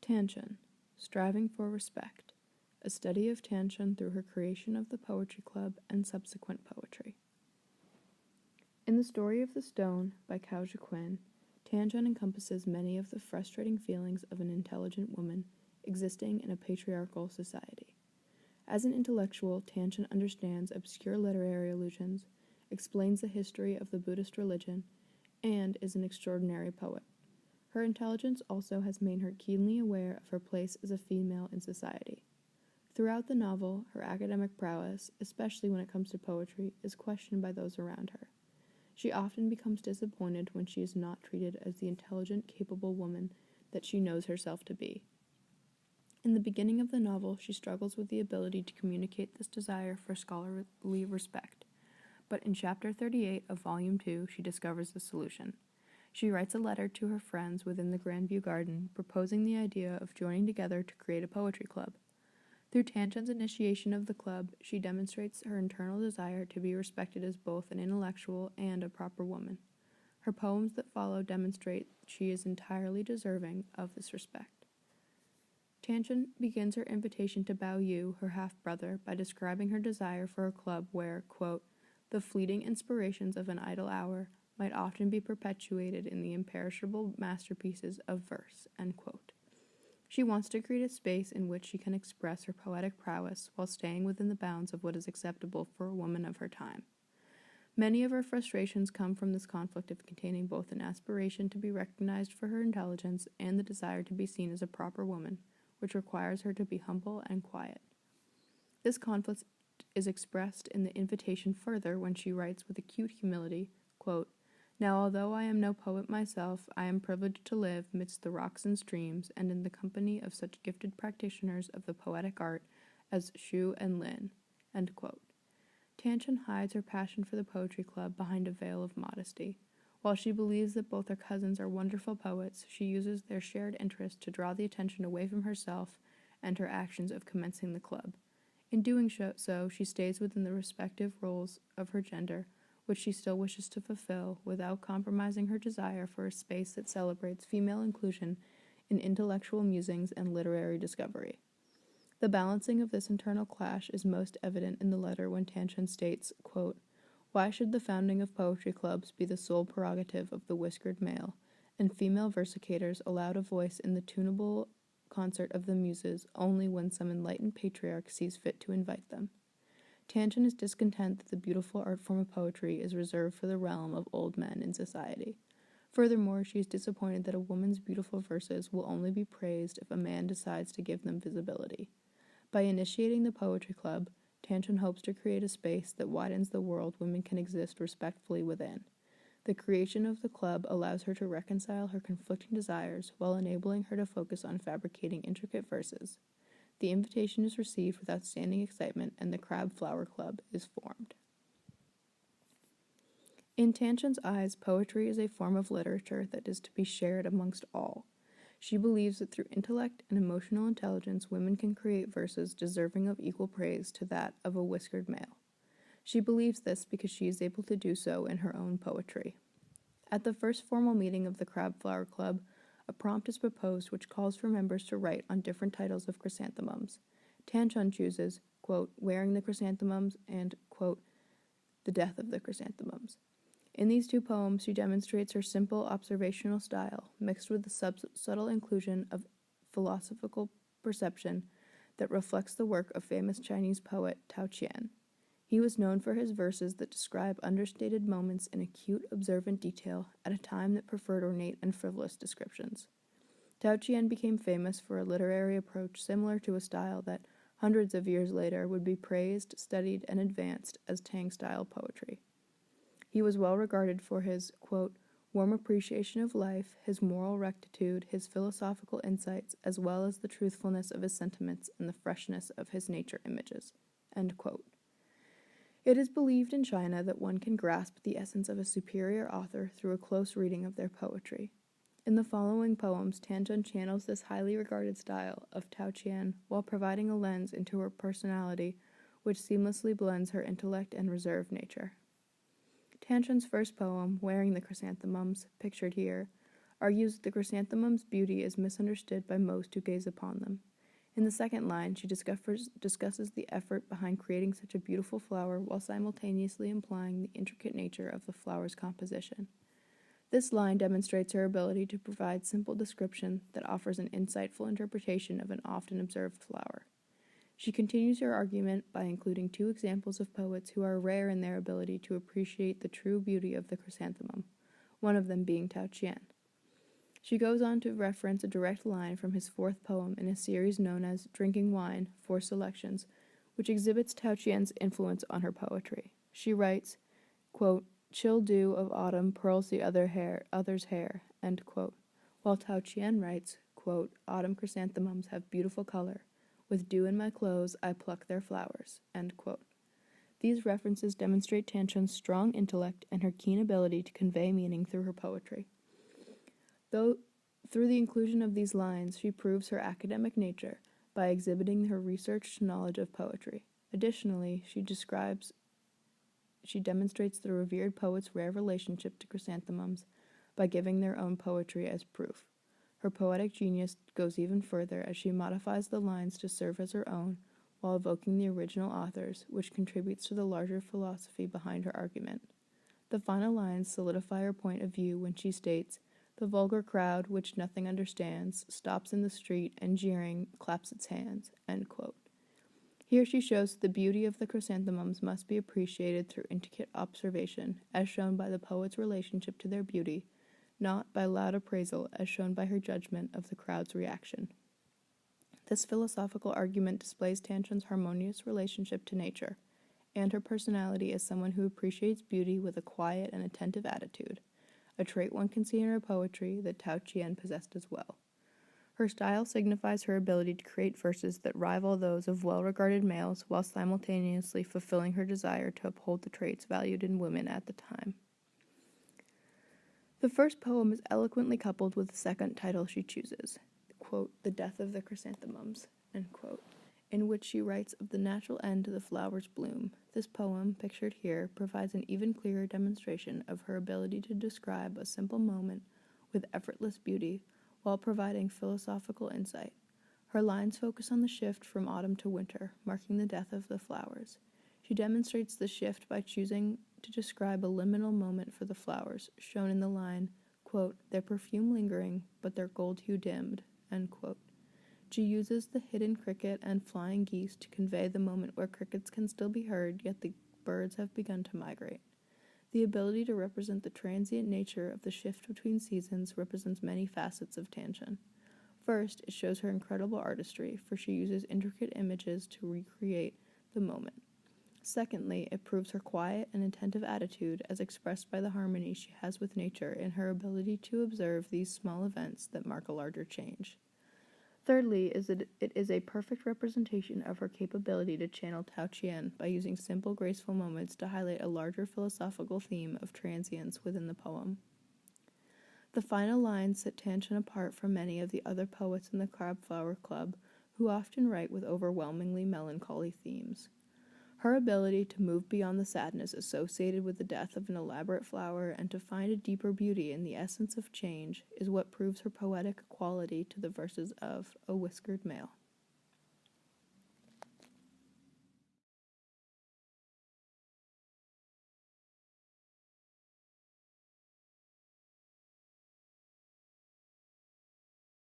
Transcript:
Tanchun, Striving for Respect, a study of Tanchun through her creation of the Poetry Club and subsequent poetry. In The Story of the Stone by Cao Zhiquan, Tanchun encompasses many of the frustrating feelings of an intelligent woman existing in a patriarchal society. As an intellectual, Tanchun understands obscure literary allusions, explains the history of the Buddhist religion, and is an extraordinary poet. Her intelligence also has made her keenly aware of her place as a female in society. Throughout the novel, her academic prowess, especially when it comes to poetry, is questioned by those around her. She often becomes disappointed when she is not treated as the intelligent, capable woman that she knows herself to be. In the beginning of the novel, she struggles with the ability to communicate this desire for scholarly respect. But in Chapter 38 of Volume 2, she discovers the solution. She writes a letter to her friends within the Grandview Garden, proposing the idea of joining together to create a poetry club. Through Tanchun's initiation of the club, she demonstrates her internal desire to be respected as both an intellectual and a proper woman. Her poems that follow demonstrate she is entirely deserving of this respect. Tanchun begins her invitation to Bao Yu, her half-brother, by describing her desire for a club where, quote, the fleeting inspirations of an idle hour might often be perpetuated in the imperishable masterpieces of verse, end quote. She wants to create a space in which she can express her poetic prowess while staying within the bounds of what is acceptable for a woman of her time. Many of her frustrations come from this conflict of containing both an aspiration to be recognized for her intelligence and the desire to be seen as a proper woman, which requires her to be humble and quiet. This conflict is expressed in the invitation further when she writes with acute humility, quote, now, although I am no poet myself, I am privileged to live midst the rocks and streams and in the company of such gifted practitioners of the poetic art as Xu and Lin, end quote. Tanchun hides her passion for the poetry club behind a veil of modesty. While she believes that both her cousins are wonderful poets, she uses their shared interest to draw the attention away from herself and her actions of commencing the club. In doing so, she stays within the respective roles of her gender, which she still wishes to fulfill without compromising her desire for a space that celebrates female inclusion in intellectual musings and literary discovery. The balancing of this internal clash is most evident in the letter when Tanchun states, quote, why should the founding of poetry clubs be the sole prerogative of the whiskered male, and female versicators allowed a voice in the tunable concert of the muses only when some enlightened patriarch sees fit to invite them? Tanchun is discontent that the beautiful art form of poetry is reserved for the realm of old men in society. Furthermore, she is disappointed that a woman's beautiful verses will only be praised if a man decides to give them visibility. By initiating the poetry club, Tanchun hopes to create a space that widens the world women can exist respectfully within. The creation of the club allows her to reconcile her conflicting desires while enabling her to focus on fabricating intricate verses. The invitation is received with outstanding excitement, and the Crab Flower Club is formed. In Tanchun's eyes, poetry is a form of literature that is to be shared amongst all. She believes that through intellect and emotional intelligence, women can create verses deserving of equal praise to that of a whiskered male. She believes this because she is able to do so in her own poetry. At the first formal meeting of the Crab Flower Club, a prompt is proposed which calls for members to write on different titles of chrysanthemums. Tanchun chooses, quote, wearing the chrysanthemums and, quote, the death of the chrysanthemums. In these two poems, she demonstrates her simple observational style, mixed with the subtle inclusion of philosophical perception that reflects the work of famous Chinese poet Tao Qian. He was known for his verses that describe understated moments in acute, observant detail at a time that preferred ornate and frivolous descriptions. Tao Qian became famous for a literary approach similar to a style that, hundreds of years later, would be praised, studied, and advanced as Tang-style poetry. He was well regarded for his, quote, warm appreciation of life, his moral rectitude, his philosophical insights, as well as the truthfulness of his sentiments and the freshness of his nature images, end quote. It is believed in China that one can grasp the essence of a superior author through a close reading of their poetry. In the following poems, Tanchun channels this highly regarded style of Tao Qian while providing a lens into her personality which seamlessly blends her intellect and reserved nature. Tanchun's first poem, Wearing the Chrysanthemums, pictured here, argues that the chrysanthemum's beauty is misunderstood by most who gaze upon them. In the second line, she discusses the effort behind creating such a beautiful flower while simultaneously implying the intricate nature of the flower's composition. This line demonstrates her ability to provide simple description that offers an insightful interpretation of an often observed flower. She continues her argument by including two examples of poets who are rare in their ability to appreciate the true beauty of the chrysanthemum, one of them being Tanchun. She goes on to reference a direct line from his fourth poem in a series known as Drinking Wine, 4 Selections, which exhibits Tanchun's influence on her poetry. She writes, quote, "Chill dew of autumn pearls the other's hair," end quote, while Tanchun writes, quote, "Autumn chrysanthemums have beautiful color. With dew in my clothes, I pluck their flowers," end quote. These references demonstrate Tanchun's strong intellect and her keen ability to convey meaning through her poetry. Though through the inclusion of these lines, she proves her academic nature by exhibiting her researched knowledge of poetry. Additionally, she demonstrates the revered poet's rare relationship to chrysanthemums by giving their own poetry as proof. Her poetic genius goes even further as she modifies the lines to serve as her own while evoking the original authors, which contributes to the larger philosophy behind her argument. The final lines solidify her point of view when she states, "The vulgar crowd, which nothing understands, stops in the street and, jeering, claps its hands," end quote. Here she shows that the beauty of the chrysanthemums must be appreciated through intricate observation, as shown by the poet's relationship to their beauty, not by loud appraisal, as shown by her judgment of the crowd's reaction. This philosophical argument displays Tanchun's harmonious relationship to nature, and her personality as someone who appreciates beauty with a quiet and attentive attitude, a trait one can see in her poetry that Tanchun possessed as well. Her style signifies her ability to create verses that rival those of well-regarded males while simultaneously fulfilling her desire to uphold the traits valued in women at the time. The first poem is eloquently coupled with the second title she chooses, quote, "The Death of the Chrysanthemums," end quote, in which she writes of the natural end to the flower's bloom. This poem, pictured here, provides an even clearer demonstration of her ability to describe a simple moment with effortless beauty while providing philosophical insight. Her lines focus on the shift from autumn to winter, marking the death of the flowers. She demonstrates the shift by choosing to describe a liminal moment for the flowers, shown in the line, quote, "Their perfume lingering, but their gold hue dimmed," end quote. She uses the hidden cricket and flying geese to convey the moment where crickets can still be heard, yet the birds have begun to migrate. The ability to represent the transient nature of the shift between seasons represents many facets of Tanchun. First, it shows her incredible artistry, for she uses intricate images to recreate the moment. Secondly, it proves her quiet and attentive attitude as expressed by the harmony she has with nature in her ability to observe these small events that mark a larger change. Thirdly, it is a perfect representation of her capability to channel Tanchun by using simple, graceful moments to highlight a larger philosophical theme of transience within the poem. The final lines set Tanchun apart from many of the other poets in the Crabflower Club, who often write with overwhelmingly melancholy themes. Her ability to move beyond the sadness associated with the death of an elaborate flower and to find a deeper beauty in the essence of change is what proves her poetic quality to the verses of A Whiskered Male.